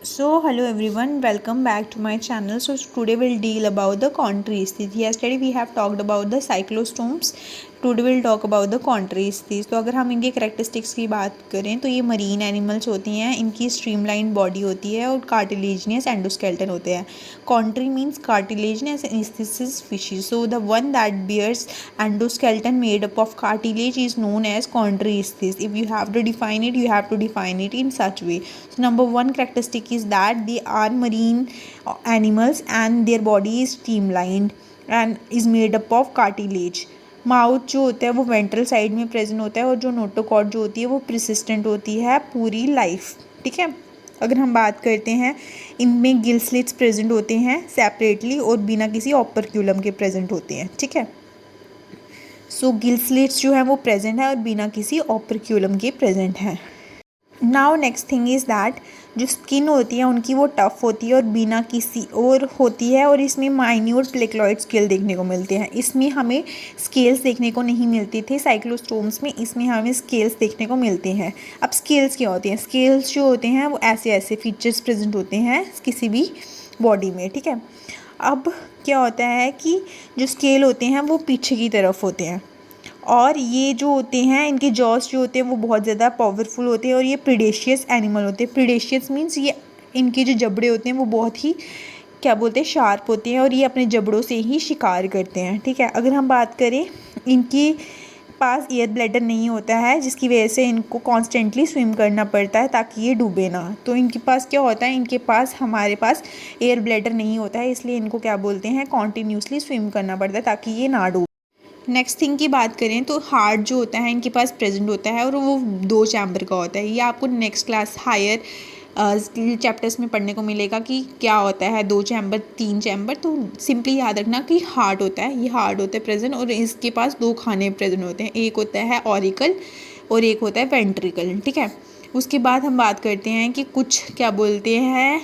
So hello everyone, welcome back to my channel. So today we'll deal about the contraries. Yesterday we have talked about the cyclostomes. Today we'll talk about the contraries. तो अगर हम इनके characteristics की बात करें तो ये marine animals होती हैं, इनकी स्ट्रीमलाइन बॉडी होती है और कार्टिलेजिनियस एंडोस्केलेटन होते हैं. कॉन्ट्री मीन्स कार्टिलेजिनियस इंसिस fishes. So the one that bears endoskeleton made up of cartilage is known as contraries. If you have to define it, you have to define it in such way. So number one characteristic is that they are marine animals and their body is streamlined and is made up of cartilage. Mouth जो होता है वो ventral side में present होता है और जो notochord जो होती है वो प्रिसिस्टेंट होती है पूरी लाइफ. ठीक है. अगर हम बात करते हैं, इनमें गिल स्लिट्स प्रेजेंट होते हैं सेपरेटली और बिना किसी ऑपरक्यूलम के प्रेजेंट होते हैं. ठीक है. सो गिल स्लिट्स जो है वो प्रेजेंट है और बिना किसी ऑपरक्यूलम के प्रेजेंट है. Now next thing is that जो स्किन होती है उनकी वो टफ़ होती है और बिना किसी और होती है और इसमें माइन्यूट प्लेक्लॉइड स्केल देखने को मिलते हैं. इसमें हमें स्केल्स देखने को नहीं मिलते थे साइक्लोस्टोम्स में, इसमें हमें स्केल्स देखने को मिलते हैं. अब स्केल्स क्या होते हैं? स्केल्स जो होते हैं वो ऐसे ऐसे फीचर्स प्रेजेंट होते हैं किसी भी बॉडी में. ठीक है. अब क्या होता है कि जो स्केल होते हैं वो पीछे की तरफ होते हैं और ये जो होते हैं इनके जॉस जो होते हैं वो बहुत ज़्यादा पावरफुल होते हैं और ये प्रीडेशियस एनिमल होते हैं. प्रीडेशियस मीन्स ये इनके जो जबड़े होते हैं वो बहुत ही क्या बोलते हैं शार्प होते हैं और ये अपने जबड़ों से ही शिकार करते हैं. ठीक है. अगर हम बात करें, इनके पास एयर ब्लैडर नहीं होता है जिसकी वजह से इनको कॉन्स्टेंटली स्विम करना पड़ता है ताकि ये डूबे ना. तो इनके पास क्या होता है, इनके पास हमारे पास एयर ब्लैडर नहीं होता है, इसलिए इनको क्या बोलते हैं, कॉन्टीन्यूसली स्विम करना पड़ता है ताकि ये ना डूबे. नेक्स्ट थिंग की बात करें तो हार्ट जो होता है इनके पास प्रेजेंट होता है और वो 2 चैम्बर का होता है. ये आपको नेक्स्ट क्लास हायर चैप्टर्स में पढ़ने को मिलेगा कि क्या होता है 2 चैम्बर 3 चैम्बर. तो सिंपली याद रखना कि हार्ट होता है, ये हार्ट होता है प्रेजेंट और इसके पास 2 खाने प्रेजेंट होते हैं. एक होता है ऑरिकल और एक होता है वेंट्रिकल. ठीक है. उसके बाद हम बात करते हैं कि कुछ क्या बोलते हैं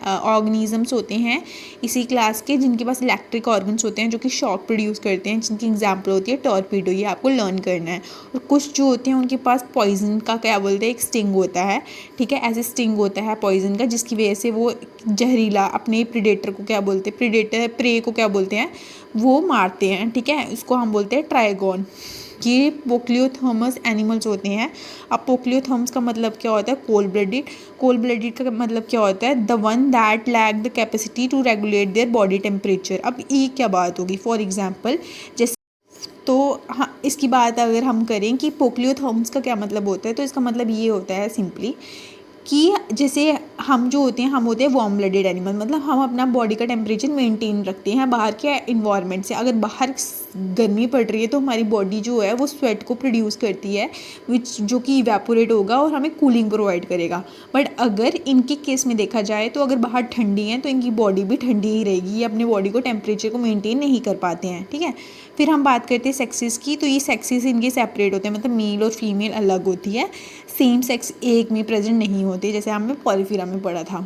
ऑर्गेनिजम्स होते हैं इसी क्लास के जिनके पास इलेक्ट्रिक ऑर्गन्स होते हैं जो कि शॉक प्रोड्यूस करते हैं, जिनकी एग्जांपल होती है टॉर्पीडो. ये आपको लर्न करना है. और कुछ जो होते हैं उनके पास पॉइजन का क्या बोलते हैं एक स्टिंग होता है. ठीक है. ऐसे स्टिंग होता है पॉइजन का जिसकी वजह से वो जहरीला अपने प्रीडेटर को क्या बोलते हैं, प्रीडेटर प्रे को क्या बोलते हैं, वो मारते हैं. ठीक है. इसको हम बोलते हैं ट्राइगोन. ये पोक्लियोथर्मस एनिमल्स होते हैं. अब पोक्लियोथर्मस का मतलब क्या होता है, कोल्ड ब्लडेड. कोल्ड ब्लडेड का मतलब क्या होता है, the one that lack the capacity to regulate their body temperature. अब ये क्या बात होगी, फॉर एग्जांपल जैसे तो हाँ, इसकी बात अगर हम करें कि पोक्लियोथर्मस का क्या मतलब होता है तो इसका मतलब ये होता है सिंपली कि जैसे हम जो होते हैं हम होते हैं वार्म ब्लडेड एनिमल, मतलब हम अपना बॉडी का टेम्परेचर मेंटेन रखते हैं बाहर के इन्वायरमेंट से. अगर बाहर गर्मी पड़ रही है तो हमारी बॉडी जो है वो स्वेट को प्रोड्यूस करती है विच जो कि इवेपोरेट होगा और हमें कूलिंग प्रोवाइड करेगा. बट अगर इनके केस में देखा जाए तो अगर बाहर ठंडी है तो इनकी बॉडी भी ठंडी ही रहेगी, ये अपने बॉडी को टेम्परेचर को मेनटेन नहीं कर पाते हैं. ठीक है. फिर हम बात करते हैं सेक्सेस की, तो ये सेक्सेस इनके सेपरेट होते हैं, मतलब मेल और फीमेल अलग होती है, सेम सेक्स एक में प्रेजेंट नहीं होते जैसे हमने पॉलीफिरा में पढ़ा था.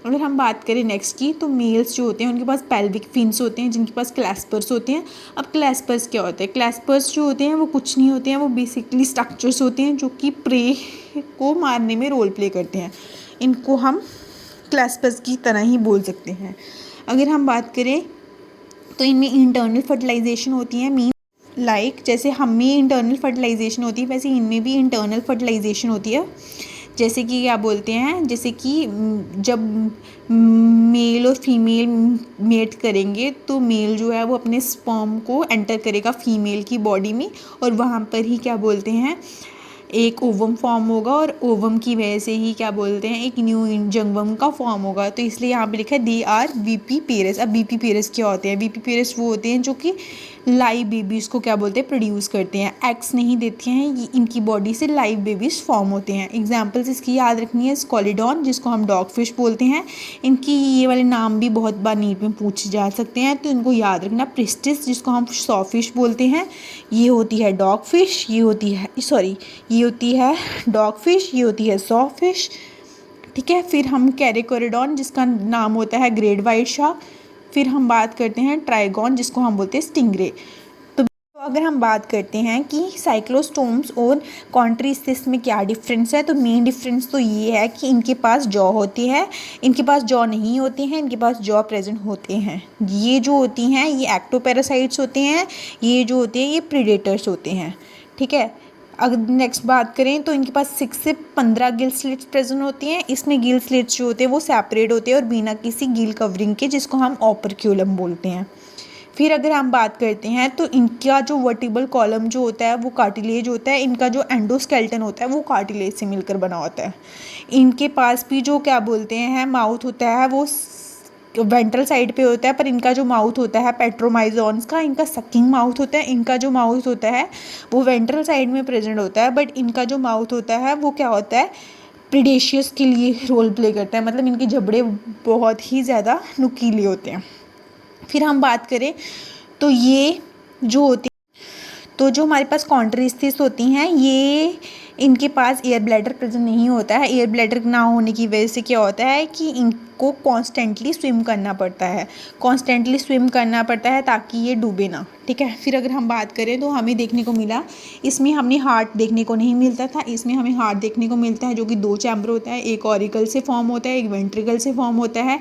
अगर हम बात करें नेक्स्ट की तो मेल्स जो होते हैं उनके पास पेल्विक फिन्स होते हैं जिनके पास क्लैस्पर्स होते हैं. अब क्लैस्पर्स क्या होते हैं, क्लैस्पर्स जो होते हैं वो कुछ नहीं होते हैं, वो बेसिकली स्ट्रक्चर्स होते हैं जो कि प्रे को मारने में रोल प्ले करते हैं. इनको हम क्लैस्पर्स की तरह ही बोल सकते हैं. अगर हम बात करें तो इनमें इंटरनल फर्टिलाइजेशन होती है, मीन जैसे हम में इंटरनल फर्टिलाइजेशन होती है वैसे इनमें भी इंटरनल फर्टिलाइजेशन होती है. जैसे कि क्या बोलते हैं, जैसे कि जब मेल और फीमेल मेट करेंगे तो मेल जो है वो अपने स्पर्म को एंटर करेगा फीमेल की बॉडी में और वहाँ पर ही क्या बोलते हैं एक ओवम फॉर्म होगा और ओवम की वजह से ही क्या बोलते हैं एक न्यू जंगवम का फॉर्म होगा. तो इसलिए यहाँ पे लिखा है दे आर बीपी पेरेस. अब बीपी पेरेस क्या होते हैं, बीपी पेरेस वो होते हैं जो कि लाइव बेबीज़ को क्या बोलते हैं प्रोड्यूस करते हैं, एग्स नहीं देते हैं. ये इनकी बॉडी से लाइव बेबीज़ फॉर्म होते हैं. एग्जाम्पल्स इसकी याद रखनी है, स्कॉलिडॉन जिसको हम डॉग फिश बोलते हैं. इनकी ये वाले नाम भी बहुत बार नीट में पूछे जा सकते हैं तो इनको याद रखना. प्रिस्टिस जिसको हम सॉ फिश बोलते हैं, ये होती है डॉग फिश, ये होती है डॉग फिश, ये होती है सॉ फिश. ठीक है. फिर हम कैरिकोरिडॉन जिसका नाम होता है ग्रेट वाइट शार्क. फिर हम बात करते हैं ट्राइगॉन जिसको हम बोलते हैं स्टिंगरे. तो तो अगर हम बात करते हैं कि साइक्लोस्टोम्स और कॉन्ट्रीसिस में क्या डिफरेंस है, तो मेन डिफरेंस तो ये है कि इनके पास जॉ होती है, इनके पास जॉ नहीं होती हैं, इनके पास जॉ प्रेजेंट होते हैं। ये जो होती हैं ये एक्टोपैरासाइट्स होते हैं, ये जो होते हैं ये प्रीडेटर्स होते हैं। ठीक है, अगर नेक्स्ट बात करें तो इनके पास 6 से 15 गिल स्लिट्स प्रेजेंट होती हैं। इसमें गिल स्लिट्स जो होते हैं वो सेपरेट होते हैं और बिना किसी गिल कवरिंग के, जिसको हम ओपर्क्यूलम बोलते हैं। फिर अगर हम बात करते हैं तो इनका जो वर्टिबल कॉलम जो होता है वो कार्टिलेज होता है, इनका जो एंडोस्केलेटन होता है वो कार्टिलेज से मिलकर बना होता है। इनके पास भी जो क्या बोलते हैं माउथ होता है वो वेंट्रल साइड पे होता है, पर इनका जो माउथ होता है पेट्रोमाइजोन्स का, इनका सकिंग माउथ होता है। इनका जो माउथ होता है वो वेंट्रल साइड में प्रेजेंट होता है, बट इनका जो माउथ होता है वो क्या होता है प्रीडेशियस के लिए रोल प्ले करता है, मतलब इनके जबड़े बहुत ही ज़्यादा नुकीले होते हैं। फिर हम बात करें तो ये जो होती तो जो हमारे पास कॉन्ट्रीस्थिस होती हैं ये इनके पास एयर ब्लैडर प्रेजेंट नहीं होता है। एयर ब्लैडर ना होने की वजह से क्या होता है कि इनको कॉन्स्टेंटली स्विम करना पड़ता है, कॉन्स्टेंटली स्विम करना पड़ता है ताकि ये डूबे ना। ठीक है, फिर अगर हम बात करें तो हमें देखने को मिला इसमें हमें हार्ट देखने को नहीं मिलता था, इसमें हमें हार्ट देखने को मिलता है जो कि 2 चैम्बर होता है, एक ऑरिकल से फॉर्म होता है, एक वेंट्रिकल से फॉर्म होता है।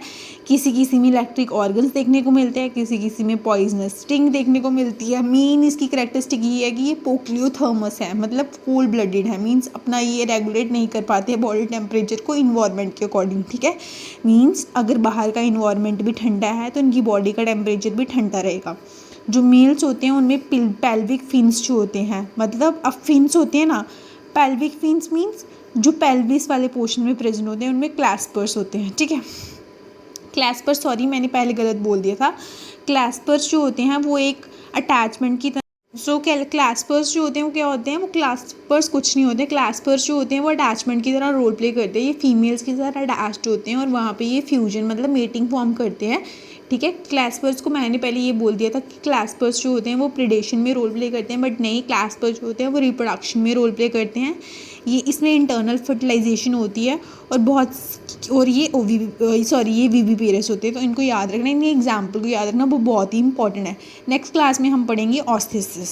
किसी किसी में इलेक्ट्रिक ऑर्गन्स देखने को मिलते हैं, किसी किसी में पॉइजनस स्टिंग देखने को मिलती है। मेन इसकी करेक्टरिस्टिक ये है कि ये पोक्लियोथर्मस है, मतलब कोल्ड ब्लडेड है, मीन्स अपना ये रेगुलेट नहीं कर पाते हैं बॉडी टेम्परेचर को इन्वायरमेंट के अकॉर्डिंग। ठीक है, मीन्स अगर बाहर का इन्वायरमेंट भी ठंडा है तो इनकी बॉडी का टेम्परेचर भी ठंडा रहेगा। जो मेल्स होते हैं उनमें पेल्विक फिन्स जो होते हैं, मतलब अब फिन्स होते हैं ना, पेल्विक फिन्स मीन्स जो पेल्विस वाले पोर्शन में प्रेजेंट होते हैं उनमें क्लैस्पर्स होते हैं। ठीक है, क्लैस्पर्स, सॉरी मैंने पहले गलत बोल दिया था। क्लैस्पर्स जो होते हैं वो एक अटैचमेंट की क्लैस्पर्स जो होते हैं वो क्या होते हैं, वो क्लैस्पर्स कुछ नहीं होते। क्लैस्पर्स जो होते हैं वो अटैचमेंट की तरह रोल प्ले करते हैं, ये फीमेल्स के साथ अटैच्ड होते हैं और वहाँ पे ये फ्यूजन मतलब मेटिंग फॉर्म करते हैं। ठीक है, क्लैस्पर्स को मैंने पहले ये बोल दिया था कि क्लैस्पर्स जो होते हैं वो प्रीडेशन में रोल प्ले करते हैं, बट नहीं, क्लैस्पर्स जो होते हैं वो रिप्रोडक्शन में रोल प्ले करते हैं। ये इसमें इंटरनल फर्टिलाइजेशन होती है और ये विविपेरस होते हैं, तो इनको याद रखना, इनके एग्जाम्पल को याद रखना, वो बहुत ही इंपॉर्टेंट है। नेक्स्ट क्लास में हम पढ़ेंगे ऑस्थेसिस।